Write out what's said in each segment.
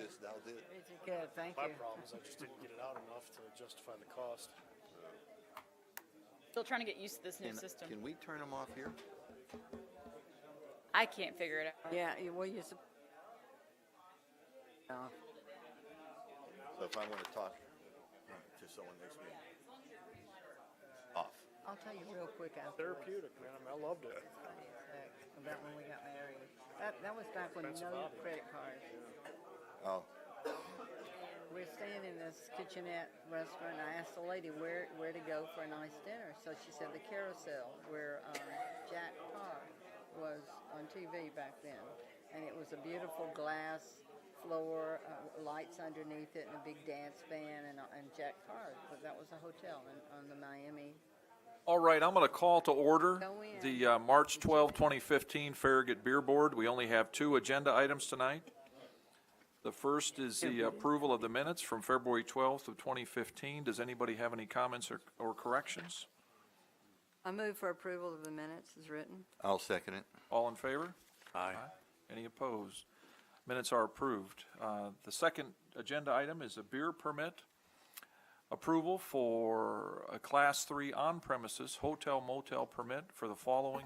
this now, did it? It's good, thank My you. problem is I just didn't get it out enough to justify the cost. Still trying to get used to this new system. Can we turn them off here? I can't figure it out. Yeah, well, you. Oh, So if I want to talk to someone next to me, off. I'll tell you real quick after. Therapeutic, man. I loved it. About when we got married. That was back when Expensive no hobby. credit cards. Oh, We're staying in this kitchenette restaurant. And I asked the lady where to go for a nice dinner. So she said the Carousel, where Jack Parr was on TV back then, and it was a beautiful glass floor, lights underneath it, and a big dance band, and Jack Parr. But that was a hotel on the Miami. All right, I'm going to call to order Go in. the March 12, 2015 Farragut Beer Board. We only have 2 agenda items tonight. The first is the approval of the minutes from February 12th of 2015. Does anybody have any comments or corrections? I move for approval of the minutes as written. I'll second it. All in favor? Aye. Any opposed? Minutes are approved. The second agenda item is a beer permit approval for a Class 3 on-premises hotel motel permit for the following: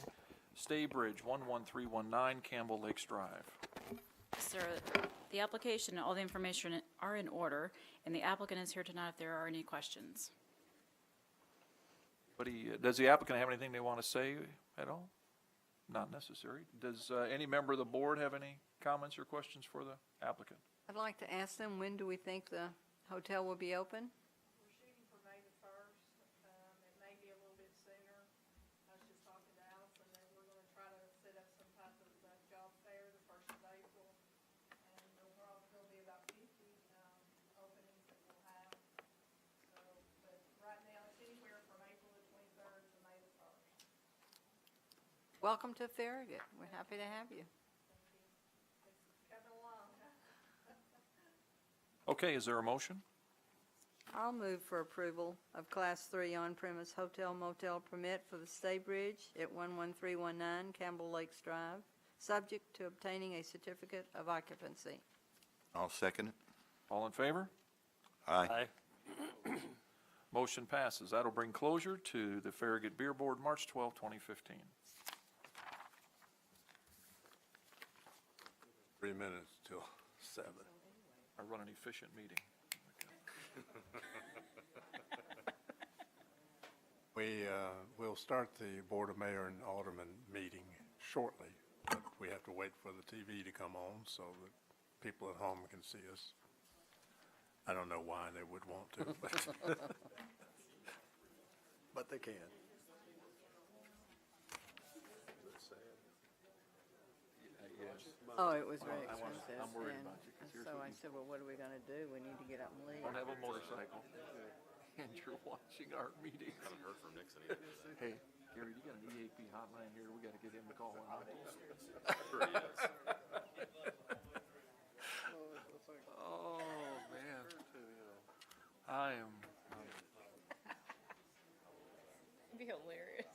Staybridge, 11319 Campbell Lakes Drive. Sir, the application and all the information are in order, and the applicant is here tonight if there are any questions. But does the applicant have anything they want to say at all? Not necessary. Does any member of the board have any comments or questions for the applicant? I'd like to ask them, when do we think the hotel will be open? We're shooting for May the 1st. It may be a little bit sooner. I was just talking to Allison that we're going to try to set up some type of job fair the 1st of April. And there'll probably be about 50 openings that we'll have. So, but right now it's anywhere from April the 23rd to May the 1st. Welcome to Farragut. We're happy to have you. It's coming along. Okay, is there a motion? I'll move for approval of Class 3 on-premise hotel motel permit for the Staybridge at 11319 Campbell Lakes Drive, subject to obtaining a certificate of occupancy. I'll second it. All in favor? Aye. Motion passes. That'll bring closure to the Farragut Beer Board, March 12, 2015. 3 minutes till 7. I run an efficient meeting. We'll start the Board of Mayor and Alderman meeting shortly, but we have to wait for the TV to come on so that people at home can see us. I don't know why they would want to, but they can. Oh, it was very expensive. I'm worried and about you, 'cause here's so what I said, well, what are we going to do? We need to get up and leave. Don't have a motorcycle, and you're watching our meeting. Haven't heard from Nixon either. Hey, Gary, you got an EAP hotline here. We got to get him to call in. Sure he is. Oh, man. I am. It'd be hilarious.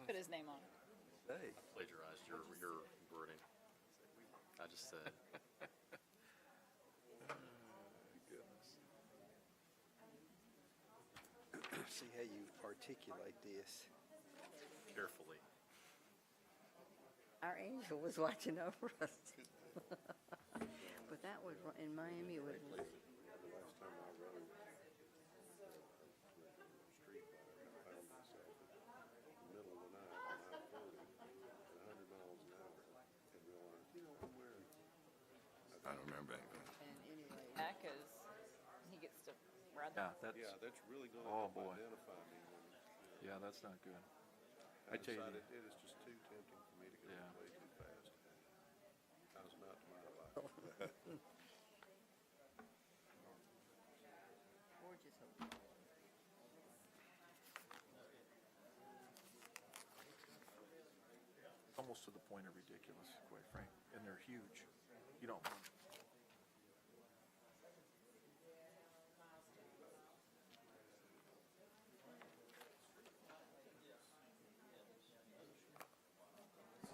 Put his name on it. Hey. Plagiarized your wording. I just said. See how you articulate this. Carefully. Our angel was watching over us. But that was in Miami. It was I don't remember back then. and anyway. That 'cause he gets to ride the Yeah, that's really going Oh, boy. identify me. yeah, that's not good. I tell you, It is just too tempting for me to go Yeah. way too fast. I was not to my life. Gorgeous hotel. almost to the point of ridiculous, quite frank, and they're huge. You don't.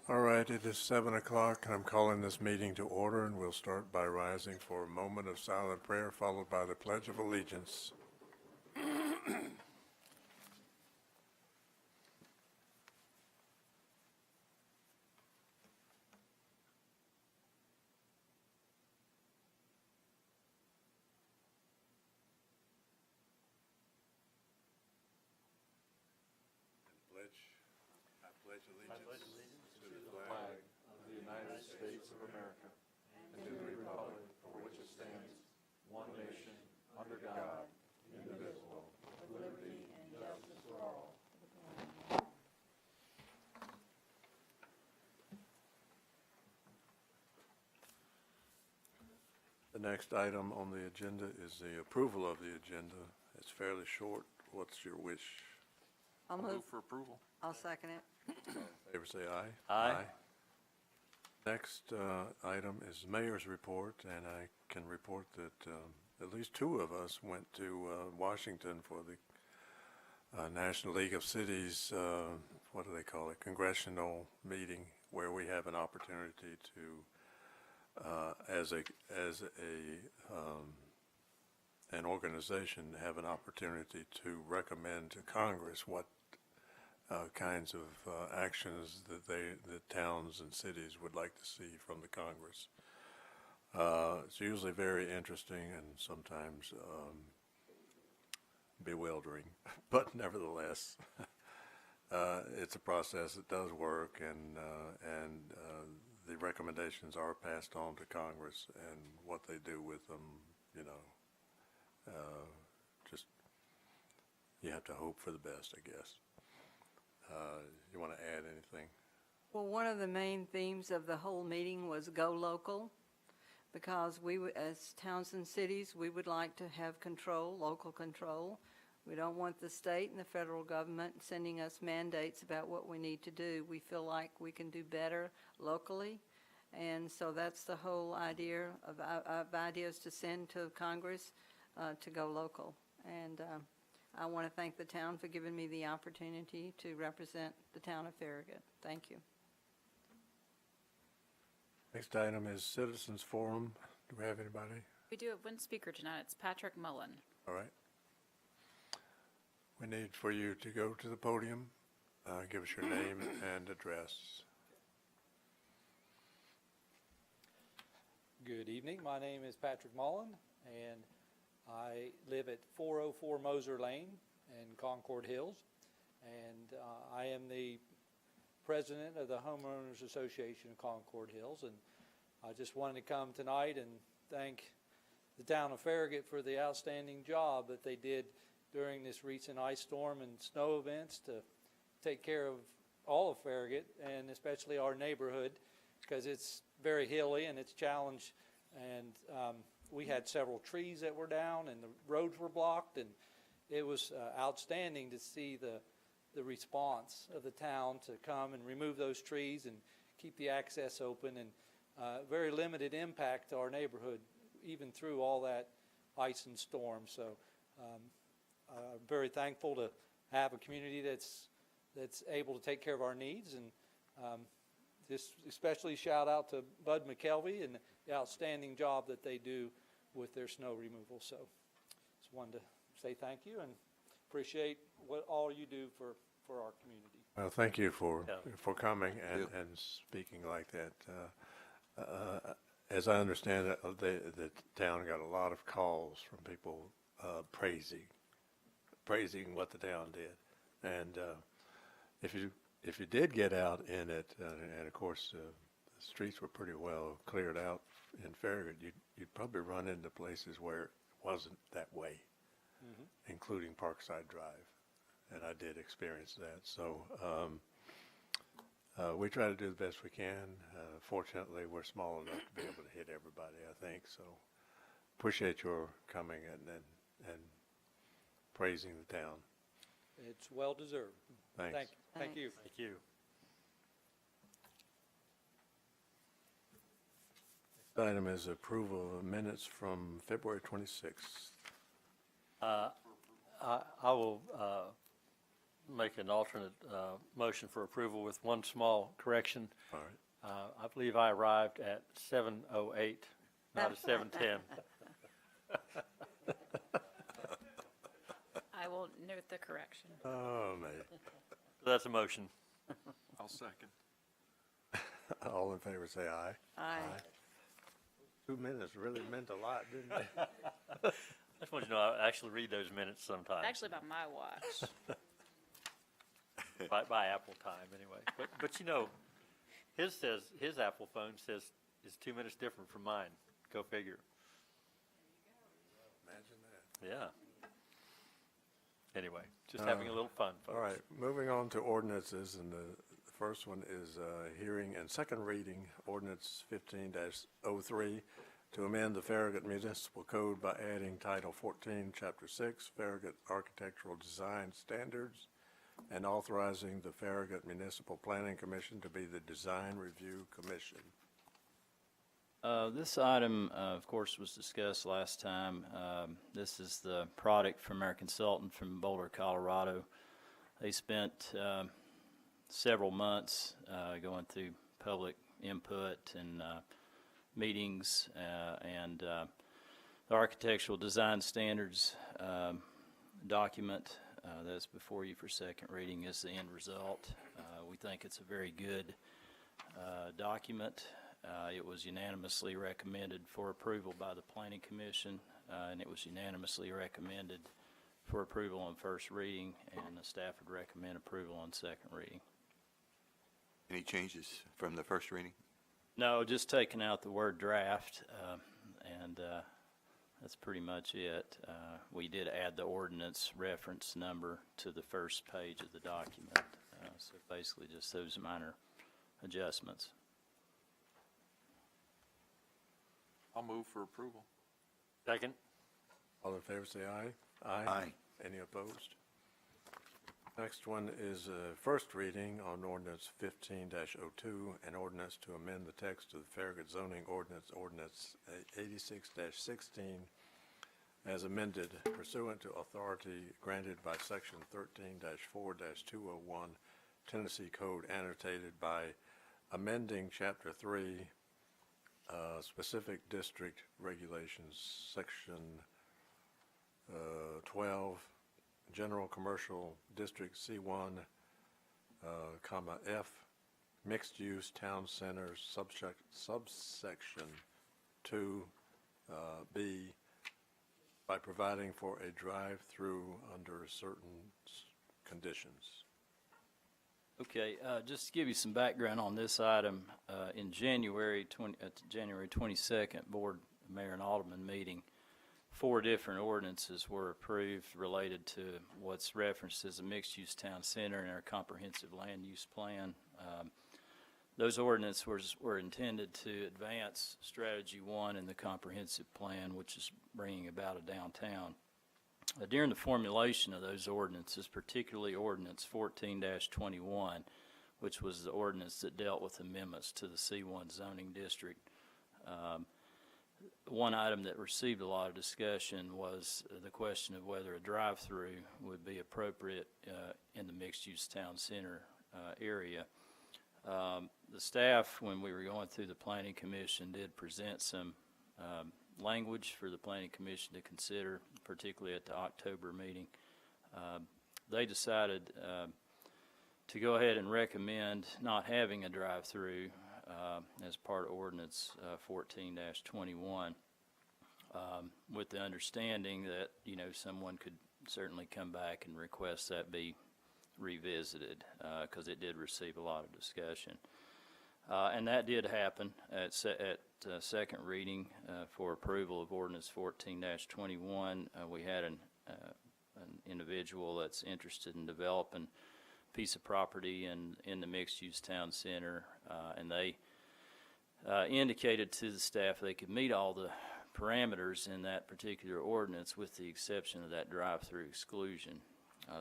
All right, it is 7 o'clock, and I'm calling this meeting to order, and we'll start by rising for a moment of silent prayer, followed by the Pledge of Allegiance. I pledge allegiance to the flag of the United States of America and to the republic for which it stands, one nation, under God, indivisible, with liberty and justice for all. The next item on the agenda is the approval of the agenda. It's fairly short. What's your wish? I'll move. Move for approval. I'll second it. Favor say aye. Aye. Next item is mayor's report, and I can report that at least two of us went to Washington for the National League of Cities, what do they call it, congressional meeting, where we have an opportunity to, an organization, have an opportunity to recommend to Congress what kinds of actions that the towns and cities would like to see from the Congress. It's usually very interesting and sometimes bewildering, but nevertheless, it's a process that does work, and the recommendations are passed on to Congress, and what they do with them, you know, just you have to hope for the best, I guess. You want to add anything? Well, one of the main themes of the whole meeting was go local, because as towns and cities, we would like to have control, local control. We don't want the state and the federal government sending us mandates about what we need to do. We feel like we can do better locally, and so that's the whole idea of ideas to send to Congress, to go local. And I want to thank the town for giving me the opportunity to represent the town of Farragut. Thank you. Next item is Citizens Forum. Do we have anybody? We do have one speaker tonight. It's Patrick Mullen. All right. We need for you to go to the podium, give us your name and address. Good evening. My name is Patrick Mullen, and I live at 404 Moser Lane in Concord Hills, and I am the president of the Homeowners Association of Concord Hills, and I just wanted to come tonight and thank the town of Farragut for the outstanding job that they did during this recent ice storm and snow events to take care of all of Farragut, and especially our neighborhood, because it's very hilly and it's challenged, and we had several trees that were down and the roads were blocked, and it was outstanding to see the response of the town to come and remove those trees and keep the access open, and very limited impact to our neighborhood even through all that ice and storm. So I'm very thankful to have a community that's able to take care of our needs, and this especially shout out to Bud McKelvey and the outstanding job that they do with their snow removal. So just wanted to say thank you and appreciate what all you do for our community. Well, thank you for coming and speaking like that. As I understand it, the town got a lot of calls from people praising what the town did, and if you did get out in it, and of course the streets were pretty well cleared out in Farragut, you'd probably run into places where it wasn't that way, including Parkside Drive, and I did experience that. So we try to do the best we can. Fortunately, we're small enough to be able to hit everybody, I think. So appreciate your coming and praising the town. It's well deserved. Thanks. Thank you. Thank you. Item is approval of minutes from February 26th. I will make an alternate motion for approval with one small correction. All right. I believe I arrived at 7:08, not at 7:10. I will note the correction. Oh, man. That's a motion. I'll second. All in favor, say aye. Aye. 2 minutes really meant a lot, didn't they? I just want you to know I actually read those minutes sometimes. Actually, by my watch. by Apple time, anyway. But you know, his Apple phone says is 2 minutes different from mine. Go figure. Imagine that. Yeah. Anyway, just having a little fun, folks. All right, moving on to ordinances, and the first one is hearing and second reading, ordinance 15-03, to amend the Farragut Municipal Code by adding Title 14, Chapter 6, Farragut Architectural Design Standards, and authorizing the Farragut Municipal Planning Commission to be the Design Review Commission. This item, of course, was discussed last time. This is the product from our consultant from Boulder, Colorado. They spent several months going through public input and meetings, and the Architectural Design Standards document that's before you for second reading is the end result. We think it's a very good document. It was unanimously recommended for approval by the Planning Commission, and it was unanimously recommended for approval on first reading, and the staff would recommend approval on second reading. Any changes from the first reading? No, just taking out the word draft, and that's pretty much it. We did add the ordinance reference number to the first page of the document, so basically just those minor adjustments. I'll move for approval. Second. All in favor, say aye. Aye. Any opposed? Next one is first reading on ordinance 15-02, an ordinance to amend the text of the Farragut zoning ordinance 86-16, as amended pursuant to authority granted by section 13-4-201 Tennessee Code, annotated by amending chapter 3 specific district regulations, section 12, general commercial district C1, comma F, mixed use town centers, subsection 2, B, by providing for a drive-through under certain conditions. Okay, just to give you some background on this item, in January at the January 22nd Board Mayor and Alderman meeting, 4 different ordinances were approved related to what's referenced as a mixed-use town center in our comprehensive land use plan. Those ordinances were intended to advance Strategy 1 in the comprehensive plan, which is bringing about a downtown. During the formulation of those ordinances, particularly Ordinance 14-21, which was the ordinance that dealt with amendments to the C1 zoning district, one item that received a lot of discussion was the question of whether a drive-through would be appropriate in the mixed-use town center area. The staff, when we were going through the Planning Commission, did present some language for the Planning Commission to consider, particularly at the October meeting. They decided to go ahead and recommend not having a drive-through as part of Ordinance 14-21, with the understanding that, you know, someone could certainly come back and request that be revisited, because it did receive a lot of discussion. And that did happen at second reading for approval of Ordinance 14-21. We had an individual that's interested in developing a piece of property in the mixed-use town center, and they indicated to the staff they could meet all the parameters in that particular ordinance with the exception of that drive-through exclusion.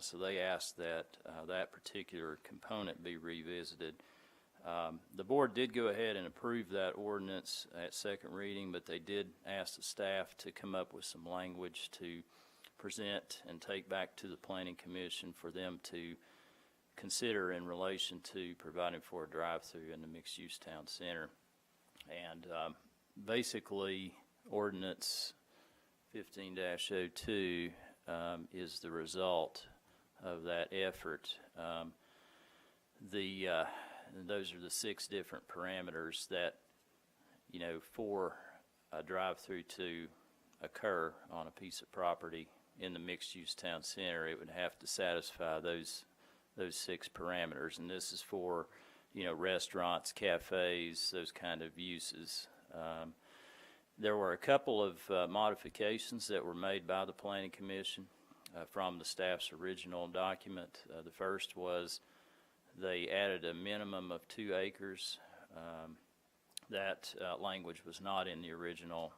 So they asked that that particular component be revisited. The board did go ahead and approve that ordinance at second reading, but they did ask the staff to come up with some language to present and take back to the Planning Commission for them to consider in relation to providing for a drive-through in the mixed-use town center. And basically, ordinance 15-02 is the result of that effort. Those are the 6 different parameters that, for a drive-through to occur on a piece of property in the mixed-use town center, it would have to satisfy those 6 parameters. And this is for, restaurants, cafes, those kind of uses. There were a couple of modifications that were made by the Planning Commission from the staff's original document. The first was they added a minimum of 2 acres. That language was not in the original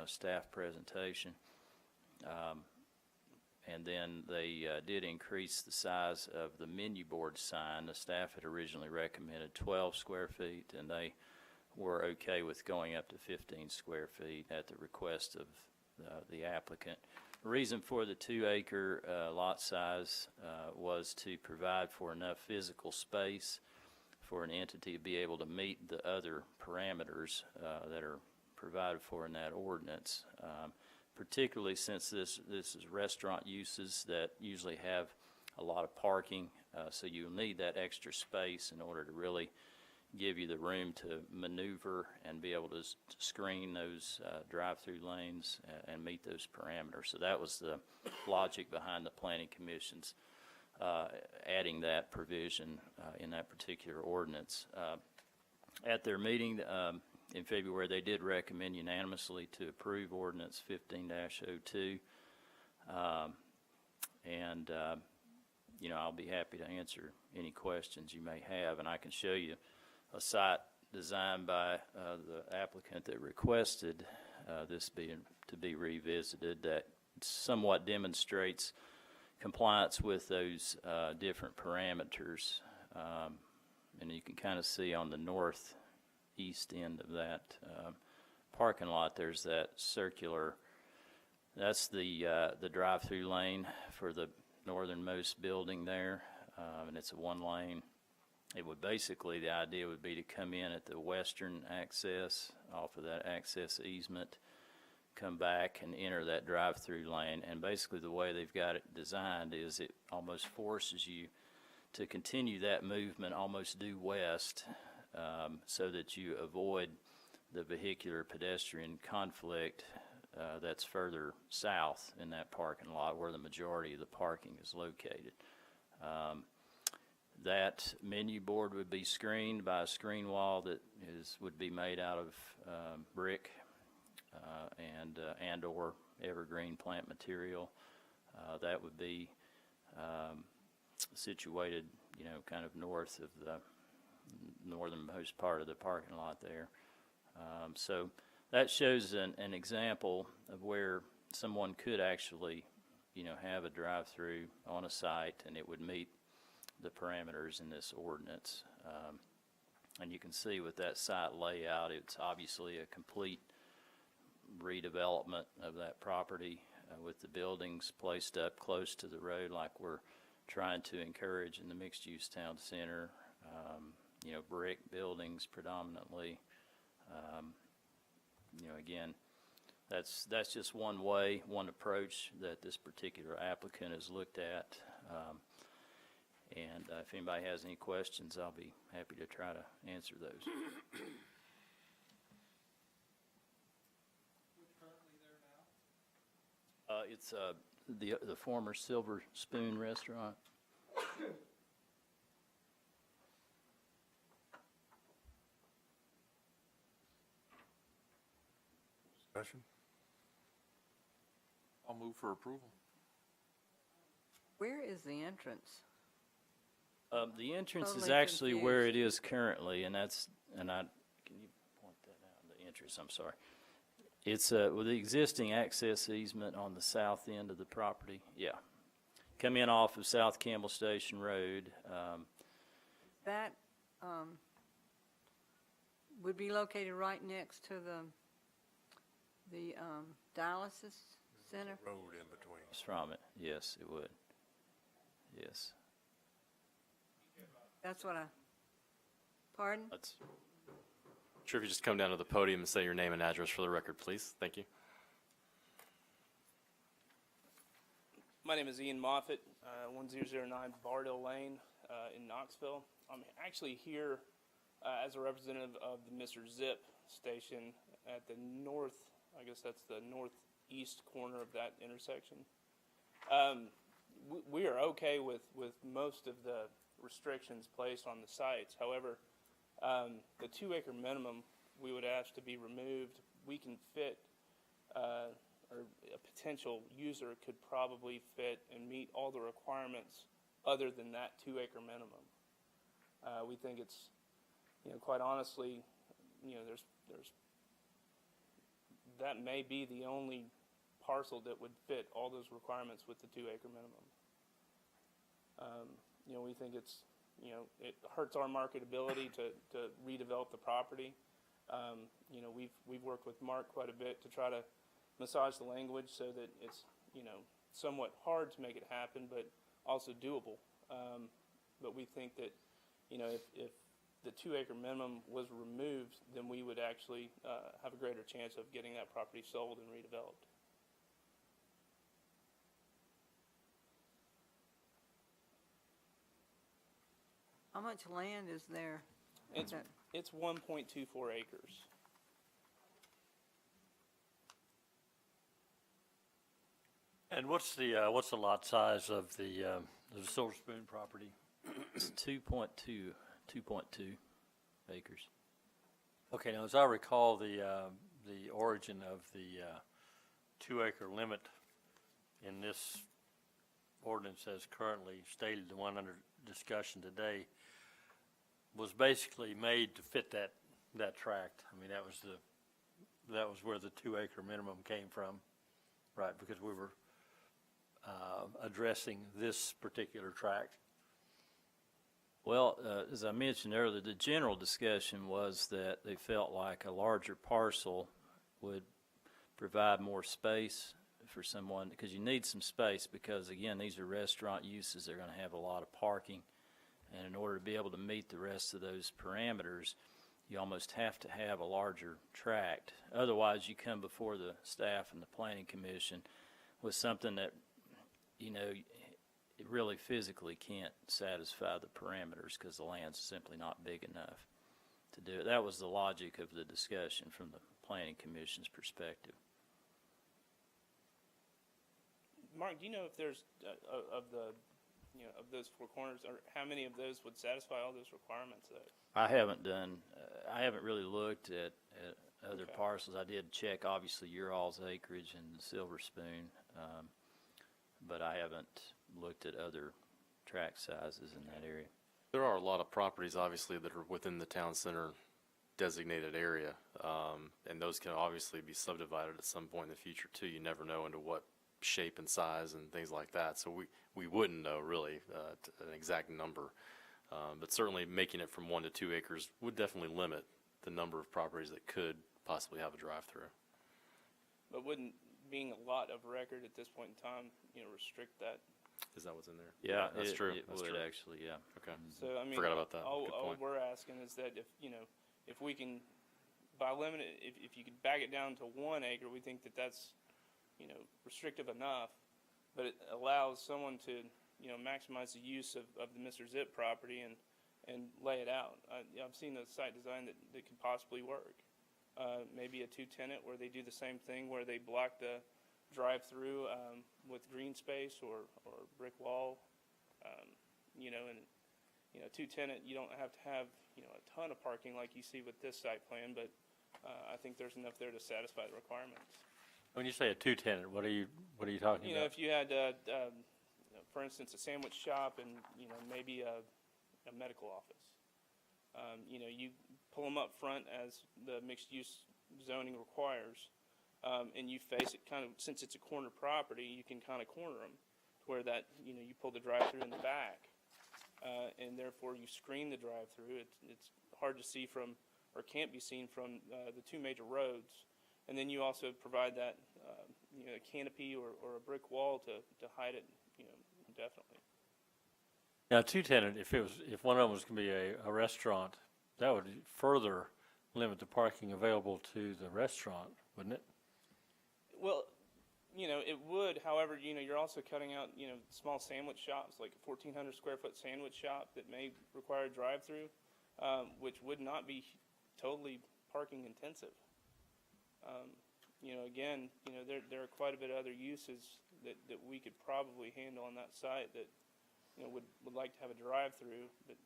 staff presentation. And then they did increase the size of the menu board sign. The staff had originally recommended 12 square feet, and they were okay with going up to 15 square feet at the request of the applicant. The reason for the 2-acre lot size was to provide for enough physical space for an entity to be able to meet the other parameters that are provided for in that ordinance, particularly since this is restaurant uses that usually have a lot of parking, so you'll need that extra space in order to really give you the room to maneuver and be able to screen those drive-through lanes and meet those parameters. So that was the logic behind the Planning Commission's adding that provision in that particular ordinance. At their meeting in February, they did recommend unanimously to approve ordinance 15-02. I'll be happy to answer any questions you may have, and I can show you a site designed by the applicant that requested this to be revisited that somewhat demonstrates compliance with those different parameters. And you can kind of see on the northeast end of that parking lot, there's that circular, that's the drive-through lane for the northernmost building there, and it's a 1-lane. It would basically, the idea would be to come in at the western access off of that access easement, come back and enter that drive-through lane. And basically the way they've got it designed is it almost forces you to continue that movement almost due west so that you avoid the vehicular pedestrian conflict that's further south in that parking lot where the majority of the parking is located. That menu board would be screened by a screen wall that would be made out of brick and or evergreen plant material. That would be situated, kind of north of the northernmost part of the parking lot there. So that shows an example of where someone could actually, have a drive-through on a site and it would meet the parameters in this ordinance. And you can see with that site layout, it's obviously a complete redevelopment of that property with the buildings placed up close to the road like we're trying to encourage in the mixed-use town center. Brick buildings predominantly. Again, that's just one way, one approach that this particular applicant has looked at. And if anybody has any questions, I'll be happy to try to answer those. It's the former Silver Spoon restaurant. Discussion? I'll move for approval. Where is the entrance? The entrance is Totally actually where it confused. is currently, can you point that out? The entrance, I'm sorry. It's with the existing access easement on the south end of the property. Yeah. Come in off of South Campbell Station Road. That would be located right next to the dialysis center. Road in between. It's from it, yes, it would. Yes. That's what pardon? Let's, sure if you just come down to the podium and say your name and address for the record, please. Thank you. My name is Ian Moffett, 1009 Bardell Lane in Knoxville. I'm actually here as a representative of the Mr. Zip station at the north, I guess that's the northeast corner of that intersection. We are okay with most of the restrictions placed on the sites. However, the 2-acre minimum we would ask to be removed. We can fit, or a potential user could probably fit and meet all the requirements other than that 2-acre minimum. We think it's, quite honestly, there's that may be the only parcel that would fit all those requirements with the 2-acre minimum. We think it's, it hurts our marketability to redevelop the property. We've worked with Mark quite a bit to try to massage the language so that it's, somewhat hard to make it happen, but also doable. But we think that, if the 2-acre minimum was removed, then we would actually have a greater chance of getting that property sold and redeveloped. How much land is there? It's 1.24 acres. And what's the lot size of the Silver Spoon property? It's 2.2 acres. Okay, now as I recall, the origin of the 2-acre limit in this ordinance as currently stated, the one under discussion today, was basically made to fit that tract. I mean, that was where the 2-acre minimum came from, right? Because we were addressing this particular tract. Well, as I mentioned earlier, the general discussion was that they felt like a larger parcel would provide more space for someone, because you need some space, because again, these are restaurant uses. They're going to have a lot of parking, and in order to be able to meet the rest of those parameters, you almost have to have a larger tract. Otherwise, you come before the staff and the planning commission with something that, it really physically can't satisfy the parameters because the land's simply not big enough to do it. That was the logic of the discussion from the planning commission's perspective. Mark, do you know if there's of those 4 corners, or how many of those would satisfy all those requirements? I haven't really looked at other parcels. I did check, obviously, your all's acreage and Silver Spoon, but I haven't looked at other tract sizes in that area. There are a lot of properties, obviously, that are within the town center designated area, and those can obviously be subdivided at some point in the future, too. You never know into what shape and size and things like that, so we wouldn't know, really, an exact number. But certainly making it from 1 to 2 acres would definitely limit the number of properties that could possibly have a drive-through. But wouldn't being a lot of record at this point in time, restrict that? Is that what's in there? Yeah, that's true. It that's would true. actually, yeah. Okay. So I mean, forgot about that. All Good point. we're asking is that if we can, by limited, if you could back it down to 1 acre, we think that that's restrictive enough, but it allows someone to maximize the use of the Mr. Zip property and lay it out. I've seen the site design that could possibly work. Maybe a 2-tenant where they do the same thing, where they block the drive-through with green space or brick wall. And 2-tenant, you don't have to have a ton of parking like you see with this site plan, but I think there's enough there to satisfy the requirements. When you say a 2-tenant, what are you talking about? If you had, for instance, a sandwich shop and maybe a medical office, you pull them up front as the mixed-use zoning requires, and you face it kind of, since it's a corner property, you can kind of corner them to where that you pull the drive-through in the back, and therefore you screen the drive-through. It's hard to see from or can't be seen from the two major roads. And then you also provide that, a canopy or a brick wall to hide it, indefinitely. Now, two-tenant, if one of them was going to be a restaurant, that would further limit the parking available to the restaurant, wouldn't it? Well, it would. However, you're also cutting out, small sandwich shops, like a 1,400 square foot sandwich shop that may require a drive-through, which would not be totally parking intensive. Again, there are quite a bit of other uses that we could probably handle on that site that, would like to have a drive-through but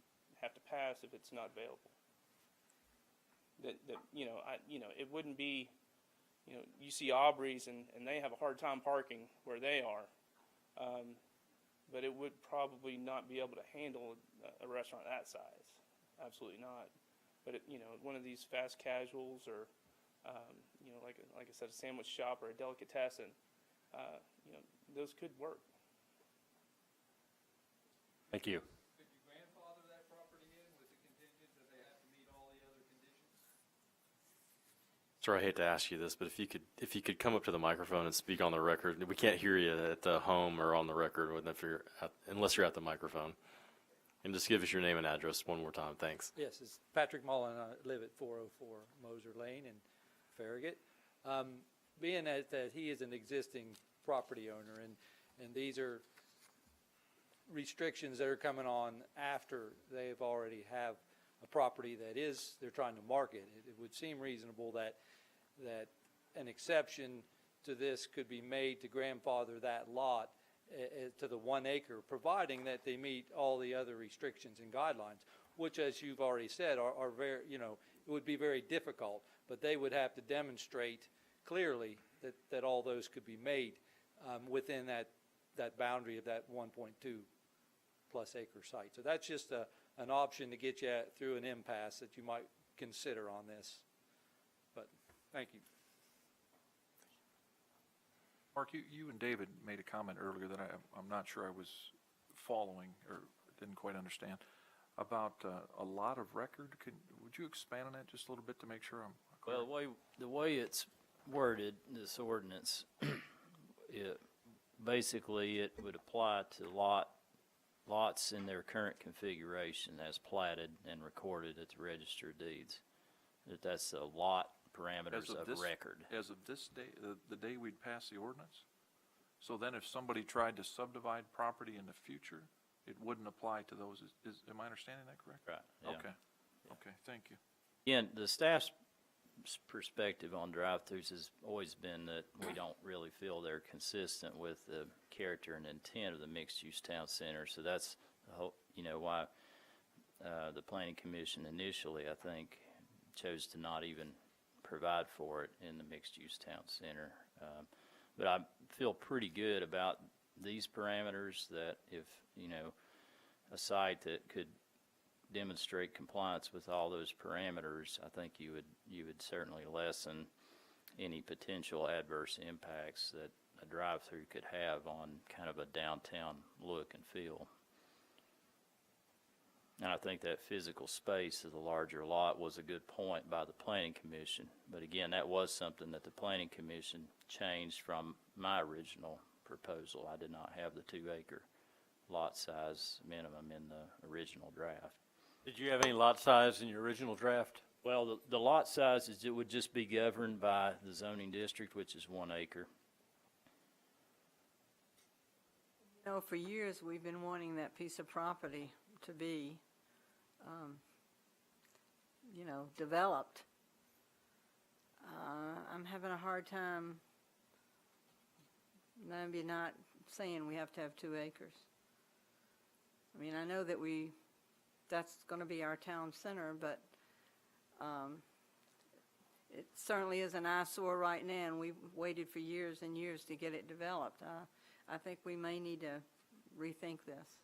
have to pass if it's not available. It wouldn't be, you see Aubrey's and they have a hard time parking where they are, but it would probably not be able to handle a restaurant that size. Absolutely not. But one of these fast casuals or, like I said, a sandwich shop or a delicatessen, those could work. Thank you. Could you grandfather that property in with the contingent that they have to meet all the other conditions? Sir, I hate to ask you this, but if you could come up to the microphone and speak on the record. We can't hear you at the home or on the record unless you're at the microphone. And just give us your name and address one more time. Thanks. Yes, it's Patrick Mullen. I live at 404 Moser Lane in Farragut. Being that he is an existing property owner, and these are restrictions that are coming on after they've already have a property that they're trying to market, it would seem reasonable that an exception to this could be made to grandfather that lot to the 1 acre, providing that they meet all the other restrictions and guidelines, which, as you've already said, are very, it would be very difficult, but they would have to demonstrate clearly that all those could be made within that boundary of that 1.2 plus acre site. So that's just an option to get you through an impasse that you might consider on this. But thank you. Mark, you and David made a comment earlier that I'm not sure I was following or didn't quite understand about a lot of record. Would you expand on that just a little bit to make sure I'm clear? Well, the way it's worded, this ordinance, basically it would apply to lots in their current configuration as platted and recorded at the Register of Deeds. That's a lot parameters of record. As of this day, the day we'd pass the ordinance? So then if somebody tried to subdivide property in the future, it wouldn't apply to those. Am I understanding that correct? Right. Yeah. Okay. Okay, thank you. Again, the staff's perspective on drive-throughs has always been that we don't really feel they're consistent with the character and intent of the mixed-use town center. So that's the whole, why the Planning Commission initially, I think, chose to not even provide for it in the mixed-use town center. But I feel pretty good about these parameters that if, a site that could demonstrate compliance with all those parameters, I think you would certainly lessen any potential adverse impacts that a drive-through could have on kind of a downtown look and feel. And I think that physical space of the larger lot was a good point by the Planning Commission. But again, that was something that the Planning Commission changed from my original proposal. I did not have the 2 acre lot size minimum in the original draft. Did you have any lot size in your original draft? Well, the lot sizes, it would just be governed by the zoning district, which is 1 acre. For years we've been wanting that piece of property to be, developed. I'm having a hard time maybe not saying we have to have 2 acres. I mean, I know that that's going to be our town center, but it certainly is an eyesore right now, and we've waited for years and years to get it developed. I think we may need to rethink this.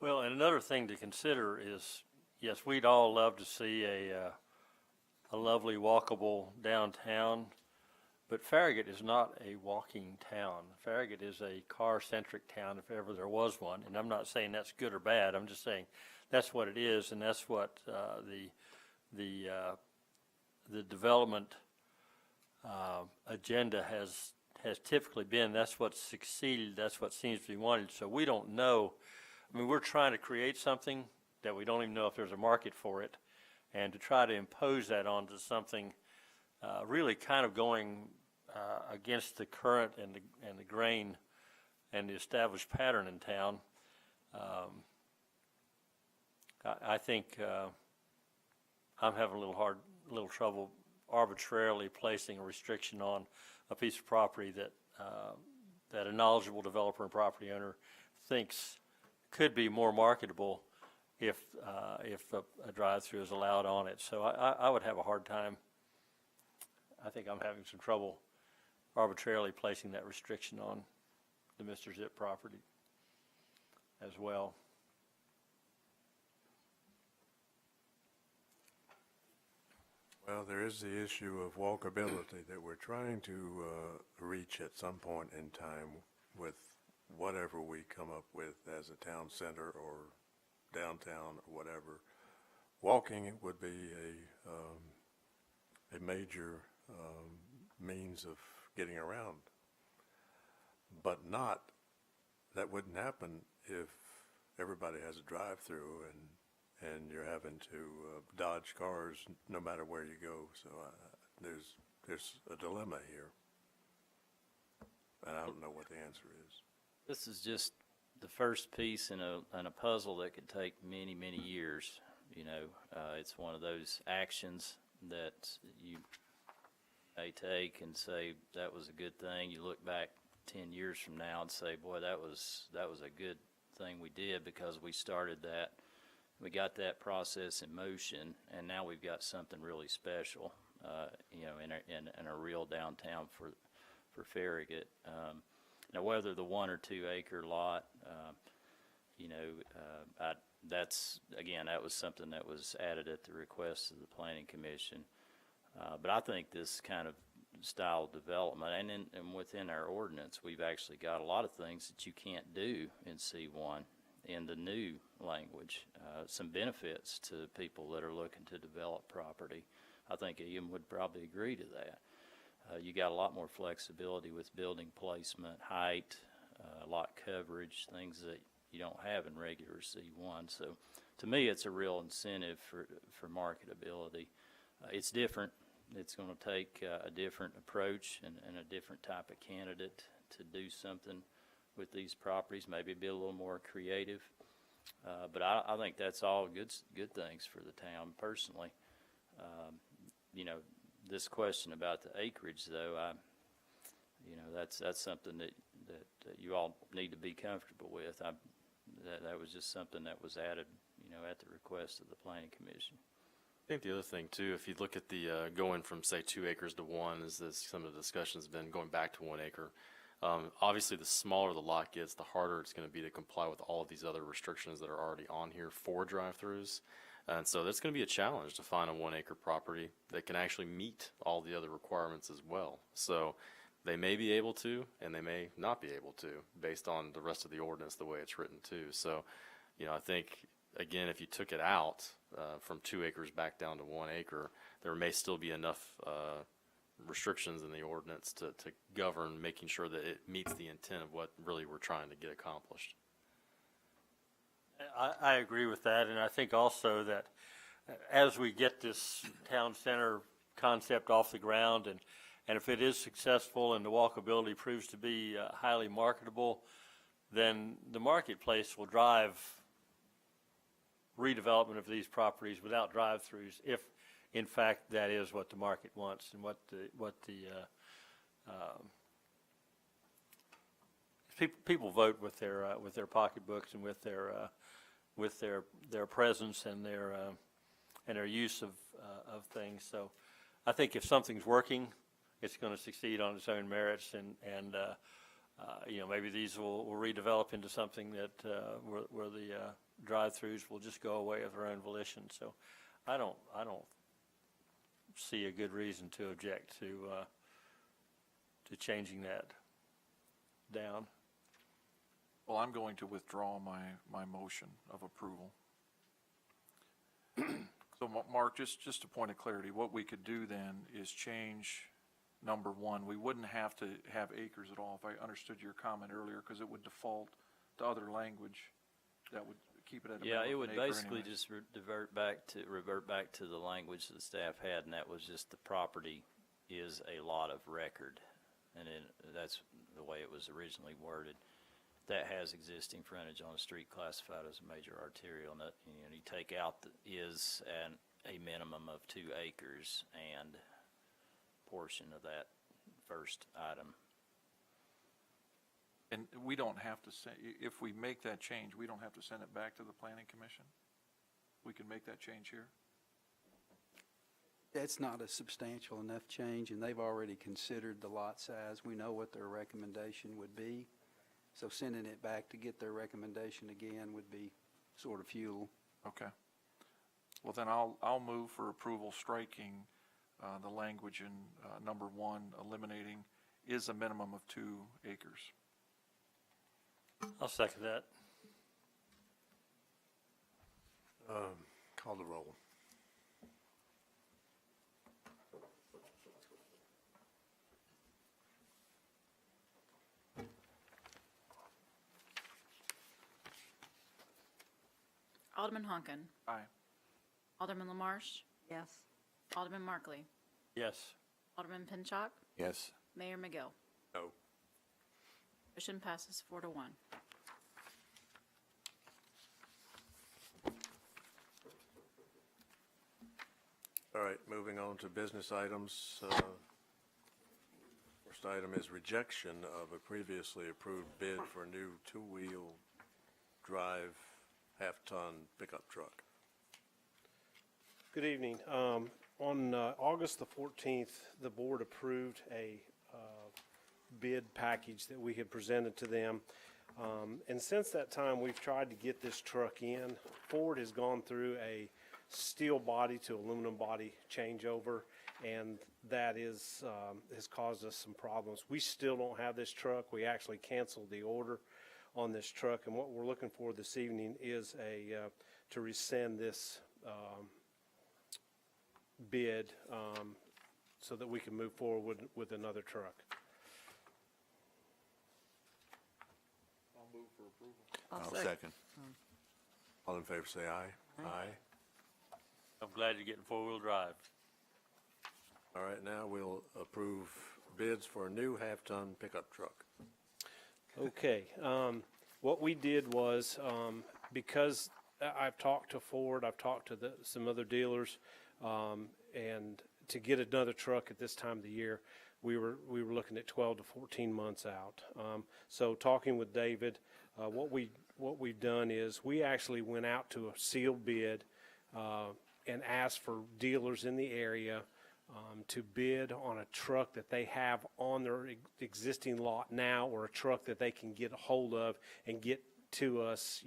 Well, and another thing to consider is, yes, we'd all love to see a lovely walkable downtown, but Farragut is not a walking town. Farragut is a car-centric town, if ever there was one, and I'm not saying that's good or bad. I'm just saying that's what it is, and that's what the the development agenda has typically been, that's what's succeeded, that's what seems to be wanted. So we don't know. I mean, we're trying to create something that we don't even know if there's a market for it, and to try to impose that onto something really kind of going against the current and the grain and the established pattern in town. I think I'm having a little trouble arbitrarily placing a restriction on a piece of property that that a knowledgeable developer and property owner thinks could be more marketable if a drive-through is allowed on it. So I would have a hard time. I think I'm having some trouble arbitrarily placing that restriction on the Mr. Zip property as well. Well, there is the issue of walkability that we're trying to reach at some point in time with whatever we come up with as a town center or downtown or whatever. Walking would be a major means of getting around, but that wouldn't happen if everybody has a drive-through and you're having to dodge cars no matter where you go. So there's a dilemma here, and I don't know what the answer is. This is just the first piece in a puzzle that could take many, many years. You know, it's one of those actions that you may take and say that was a good thing. You look back 10 years from now and say, boy, that was a good thing we did because we started that. We got that process in motion, and now we've got something really special, you know, in a real downtown for Farragut. Now, whether the 1 or 2 acre lot, you know, that's, again, that was something that was added at the request of the Planning Commission. But I think this kind of style development, and within our ordinance, we've actually got a lot of things that you can't do in C1 in the new language. Some benefits to people that are looking to develop property. I think Ian would probably agree to that. You got a lot more flexibility with building placement, height, lot coverage, things that you don't have in regular C1. So to me, it's a real incentive for marketability. It's different. It's going to take a different approach and a different type of candidate to do something with these properties, maybe be a little more creative. But I think that's all good things for the town personally. You know, this question about the acreage, though, you know, that's something that you all need to be comfortable with. That was just something that was added, you know, at the request of the Planning Commission. I think the other thing too, if you look at the going from say 2 acres to 1, is this some of the discussions have been going back to 1 acre. Obviously, the smaller the lot gets, the harder it's going to be to comply with all of these other restrictions that are already on here for drive-throughs. And so that's going to be a challenge to find a 1 acre property that can actually meet all the other requirements as well. So they may be able to, and they may not be able to, based on the rest of the ordinance, the way it's written too. So, you know, I think, again, if you took it out from 2 acres back down to 1 acre, there may still be enough restrictions in the ordinance to govern making sure that it meets the intent of what really we're trying to get accomplished. I agree with that, and I think also that as we get this town center concept off the ground, and if it is successful and the walkability proves to be highly marketable, then the marketplace will drive redevelopment of these properties without drive-throughs, if in fact that is what the market wants and what the people vote with their pocketbooks and with their presence and their use of things. So I think if something's working, it's going to succeed on its own merits, and you know, maybe these will redevelop into something that where the drive-throughs will just go away of their own volition. So I don't see a good reason to object to changing that down. Well, I'm going to withdraw my motion of approval. So So, Mark, just a point of clarity, what we could do then is change number 1. We wouldn't have to have acres at all, if I understood your comment earlier, because it would default to other language that would keep it at a Yeah, minimum it of would an acre basically anyways. just revert back to the language the staff had, and that was just the property is a lot of record. And then that's the way it was originally worded. That has existing frontage on a street classified as a major arterial, and that, you take out the is a minimum of 2 acres and portion of that first item. And we don't have to say, if we make that change, we don't have to send it back to the planning commission? We can make that change here? That's not a substantial enough change, and they've already considered the lot size. We know what their recommendation would be. So sending it back to get their recommendation again would be sort of futile. Okay. Well, then I'll move for approval, striking the language in number 1, eliminating is a minimum of 2 acres. I'll second that. Call the roll. Alderman Honkin. Aye. Alderman LaMarche. Yes. Alderman Markley. Yes. Alderman Pinchot. Yes. Mayor McGill. No. Motion passes 4-1. All right, moving on to business items. First item is rejection of a previously approved bid for a new 2-wheel drive half-ton pickup truck. Good evening. On August the 14th, the board approved a bid package that we had presented to them. And since that time, we've tried to get this truck in. Ford has gone through a steel body to aluminum body changeover, and that is has caused us some problems. We still don't have this truck. We actually canceled the order on this truck, and what we're looking for this evening is to rescind this bid so that we can move forward with another truck. I'll move for approval. I'll second. All in favor, say aye. Aye. I'm glad you're getting 4-wheel drive. All right, now we'll approve bids for a new half-ton pickup truck. Okay, what we did was, because I've talked to Ford, I've talked to some other dealers, and to get another truck at this time of the year, we were looking at 12 to 14 months out. So talking with David, what we've done is we actually went out to a sealed bid and asked for dealers in the area to bid on a truck that they have on their existing lot now, or a truck that they can get a hold of and get to us,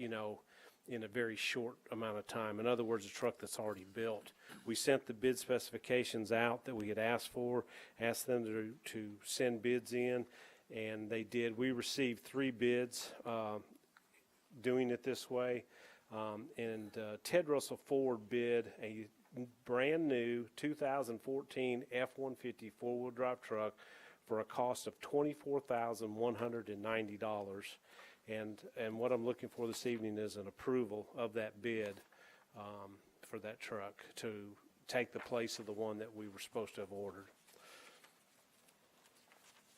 in a very short amount of time. In other words, a truck that's already built. We sent the bid specifications out that we had asked for, asked them to send bids in, and they did. We received 3 bids doing it this way. And Ted Russell Ford bid a brand new 2014 F-150 4-wheel drive truck for a cost of $24,190. And what I'm looking for this evening is an approval of that bid for that truck to take the place of the one that we were supposed to have ordered.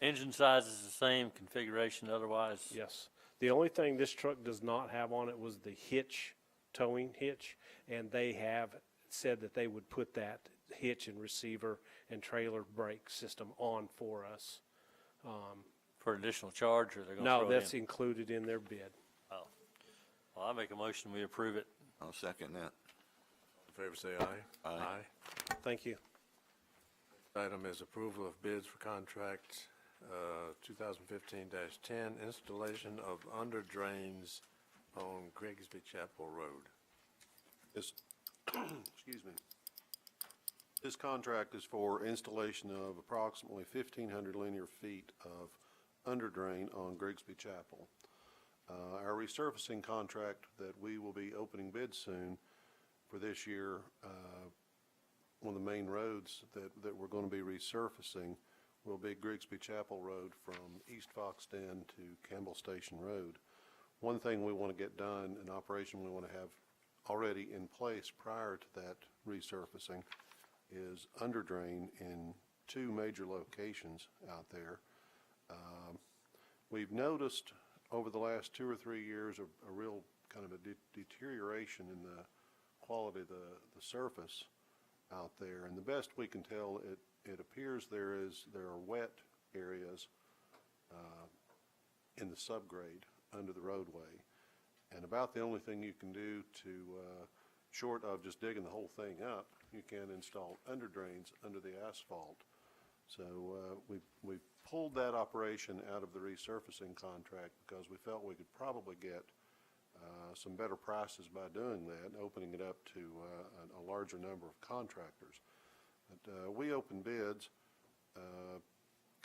Engine size is the same, configuration otherwise? Yes. The only thing this truck does not have on it was the hitch, towing hitch, and they have said that they would put that hitch and receiver and trailer brake system on for us. For additional charge, or they're going to No, throw it that's in? included in their bid. Oh. Well, I make a motion, we approve it. I'll second that. In favor, say aye. Aye. Thank you. Item is approval of bids for contract 2015-10, installation of under drains on Grigsby Chapel Road. This, excuse me. This contract is for installation of approximately 1,500 linear feet of under drain on Grigsby Chapel. Our resurfacing contract that we will be opening bids soon for this year one of the main roads that we're going to be resurfacing will be Grigsby Chapel Road from East Foxden to Campbell Station Road. One thing we want to get done, an operation we want to have already in place prior to that resurfacing, is underdrain in 2 major locations out there. We've noticed over the last 2 or 3 years a real kind of a deterioration in the quality of the surface out there, and the best we can tell, it appears there are wet areas in the subgrade under the roadway, and about the only thing you can do to, short of just digging the whole thing up, you can install underdrains under the asphalt. So we pulled that operation out of the resurfacing contract because we felt we could probably get some better prices by doing that and opening it up to a larger number of contractors. But we opened bids a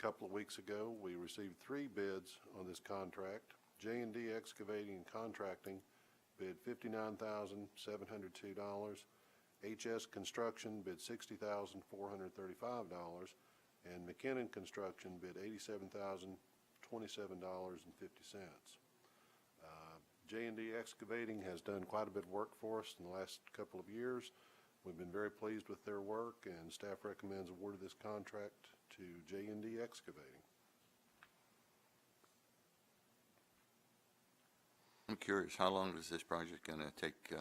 couple of weeks ago. We received 3 bids on this contract. J&D Excavating and Contracting bid $59,702. HS Construction bid $60,435. And McKinnon Construction bid $87,027.50. J&D Excavating has done quite a bit of work for us in the last couple of years. We've been very pleased with their work, and staff recommends award of this contract to J&D Excavating. I'm curious, how long is this project going to take?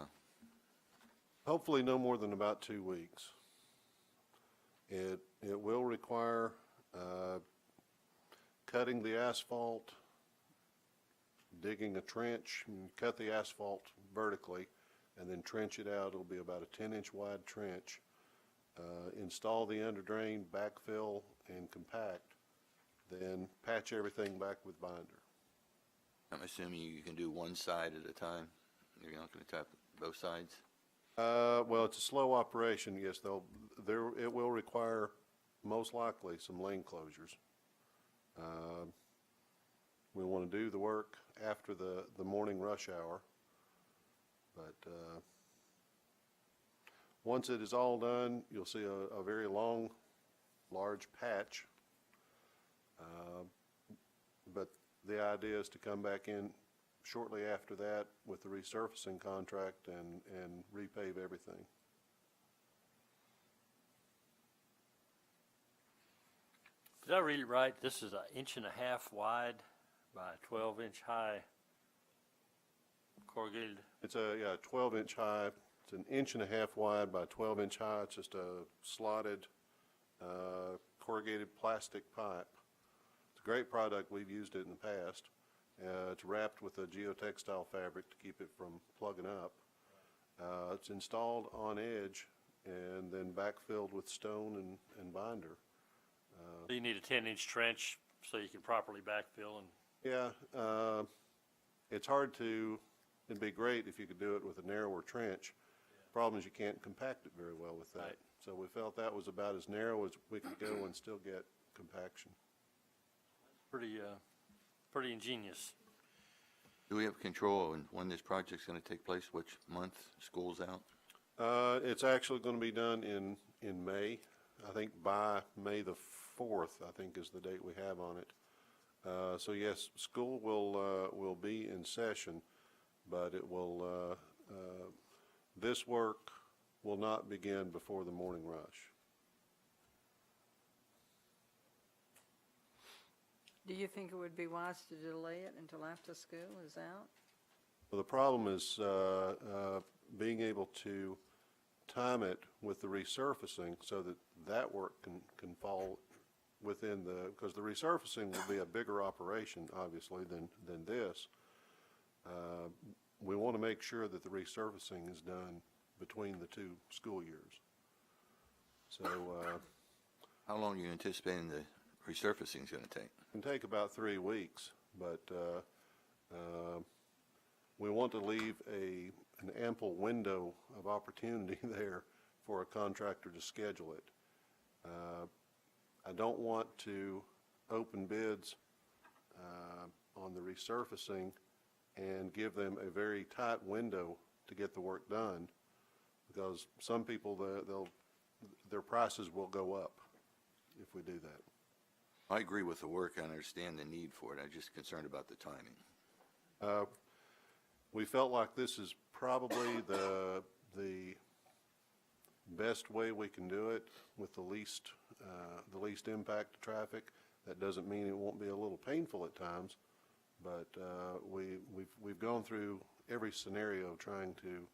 Hopefully no more than about 2 weeks. It will require cutting the asphalt, digging a trench, and cut the asphalt vertically, and then trench it out. It'll be about a 10-inch wide trench. Install the underdrain, backfill, and compact, then patch everything back with binder. I'm assuming you can do one side at a time. You're not going to tap both sides? Well, it's a slow operation. Yes, it will require most likely some lane closures. We want to do the work after the morning rush hour, but once it is all done, you'll see a very long, large patch. But the idea is to come back in shortly after that with the resurfacing contract and repave everything. Did I read it right? This is 1.5 inches wide by 12-inch high corrugated. It's a 12-inch high. It's 1.5 inches wide by 12-inch high. It's just a slotted corrugated plastic pipe. It's a great product. We've used it in the past. It's wrapped with a geotextile fabric to keep it from plugging up. It's installed on edge and then backfilled with stone and binder. So you need a 10-inch trench so you can properly backfill and. Yeah, it's hard to. It'd be great if you could do it with a narrower trench. Problem is you can't compact it very well with that. Right. So we felt that was about as narrow as we could go and still get compaction. Pretty ingenious. Do we have control on when this project's going to take place? Which month school's out? It's actually going to be done in May. I think by May the 4th, I think is the date we have on it. So yes, school will be in session, but it will, this work will not begin before the morning rush. Do you think it would be wise to delay it until after school is out? Well, the problem is being able to time it with the resurfacing so that that work can fall within because the resurfacing will be a bigger operation, obviously, than this. We want to make sure that the resurfacing is done between the 2 school years. So How long are you anticipating the resurfacing is going to take? it can take about 3 weeks, but we want to leave an ample window of opportunity there for a contractor to schedule it. I don't want to open bids on the resurfacing and give them a very tight window to get the work done, because some people, their prices will go up if we do that. I agree with the work. I understand the need for it. I'm just concerned about the timing. We felt like this is probably the best way we can do it with the least impact to traffic. That doesn't mean it won't be a little painful at times, but we've gone through every scenario trying to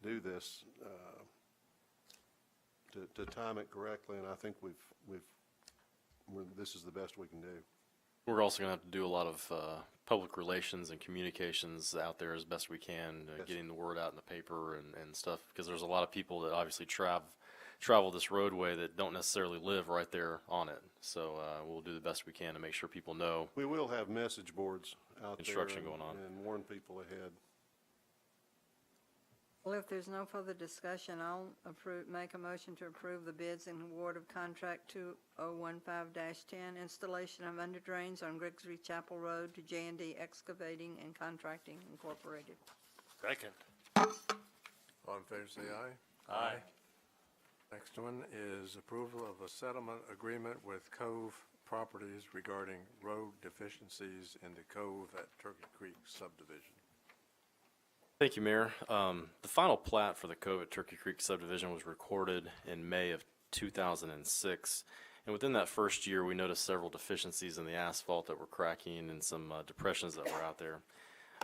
do this to time it correctly, and I think this is the best we can do. We're also going to have to do a lot of public relations and communications out there as best we can, Yes. getting the word out in the paper and stuff, because there's a lot of people that obviously travel this roadway that don't necessarily live right there on it. So we'll do the best we can to make sure people know. We will have message boards out Construction there going on. and warn people ahead. Well, if there's no further discussion, I'll make a motion to approve the bids and award of contract 2015-10, installation of under drains on Grigsby Chapel Road to J&D Excavating and Contracting Incorporated. Second. All in favor, say aye. Aye. Next one is approval of a settlement agreement with Cove Properties regarding road deficiencies in the Cove at Turkey Creek subdivision. Thank you, Mayor. The final plat for the Cove at Turkey Creek subdivision was recorded in May of 2006. And within that first year, we noticed several deficiencies in the asphalt that were cracking and some depressions that were out there.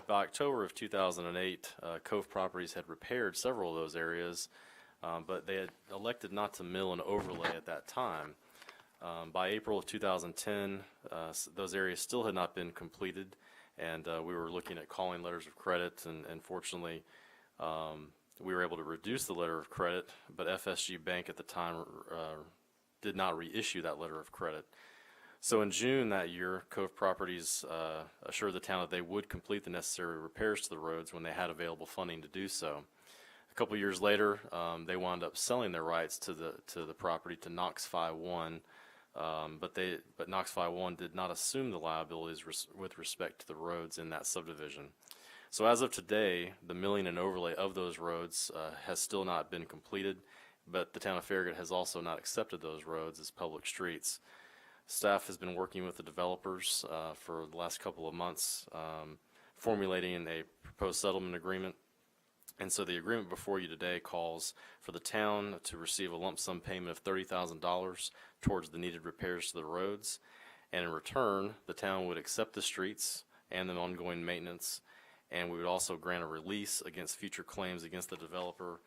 By October of 2008, Cove Properties had repaired several of those areas, but they had elected not to mill and overlay at that time. By April of 2010, those areas still had not been completed, and we were looking at calling letters of credit, and fortunately, we were able to reduce the letter of credit, but FSG Bank at the time did not reissue that letter of credit. So in June that year, Cove Properties assured the town that they would complete the necessary repairs to the roads when they had available funding to do so. A couple years later, they wound up selling their rights to the property to Knox Phi 1, but Knox Phi 1 did not assume the liabilities with respect to the roads in that subdivision. So as of today, the milling and overlay of those roads has still not been completed, but the town of Farragut has also not accepted those roads as public streets. Staff has been working with the developers for the last couple of months, formulating a proposed settlement agreement. And so the agreement before you today calls for the town to receive a lump sum payment of $30,000 towards the needed repairs to the roads. And in return, the town would accept the streets and the ongoing maintenance. And we would also grant a release against future claims against the developer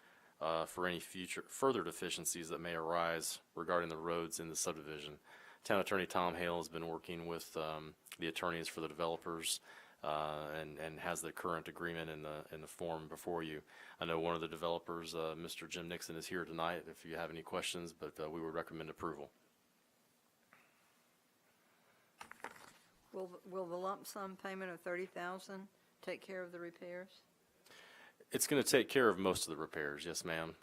for any further deficiencies that may arise regarding the roads in the subdivision. Town Attorney Tom Hale has been working with the attorneys for the developers and has the current agreement in the form before you. I know one of the developers, Mr. Jim Nixon, is here tonight if you have any questions, but we would recommend approval. Will the lump sum payment of $30,000 take care of the repairs? It's going to take care of most of the repairs, yes, ma'am.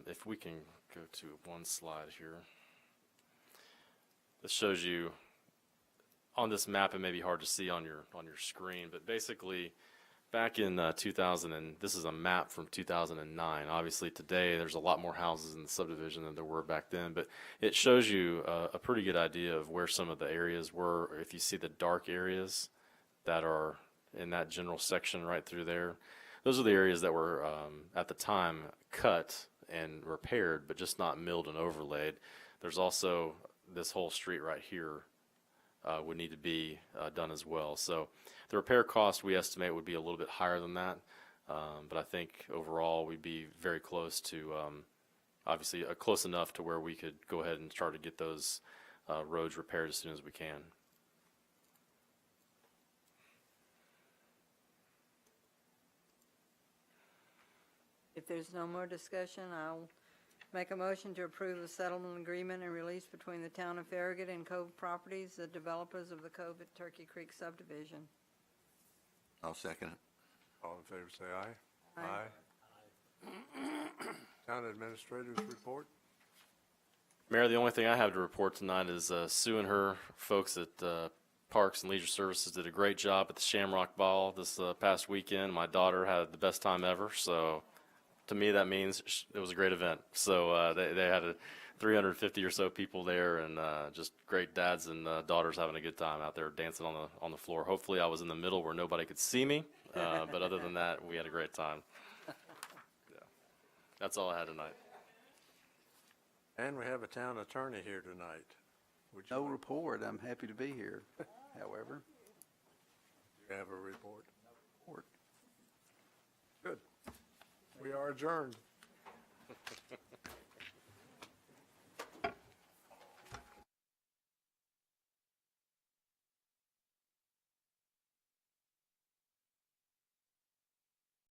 If we can go to one slide here. This shows you on this map. It may be hard to see on your screen, but basically back in 2000, and this is a map from 2009. Obviously today there's a lot more houses in the subdivision than there were back then, but it shows you a pretty good idea of where some of the areas were. If you see the dark areas that are in that general section right through there, those are the areas that were at the time cut and repaired, but just not milled and overlaid. There's also this whole street right here would need to be done as well. So the repair cost we estimate would be a little bit higher than that, but I think overall we'd be very close to, obviously close enough to where we could go ahead and start to get those roads repaired as soon as we can. If there's no more discussion, I'll make a motion to approve the settlement agreement and release between the town of Farragut and Cove Properties, the developers of the Cove at Turkey Creek subdivision. I'll second it. All in favor, say aye. Aye. Town administrators report. Mayor, the only thing I have to report tonight is Sue and her folks at Parks and Leisure Services did a great job at the Shamrock Ball this past weekend. My daughter had the best time ever, so to me, that means it was a great event. So they had 350 or so people there, and just great dads and daughters having a good time out there dancing on the floor. Hopefully, I was in the middle where nobody could see me, but other than that, we had a great time. Yeah. That's all I had tonight. And we have a town attorney here tonight. Would you No like report. I'm happy to be here, however. to have a report? Good. We are adjourned.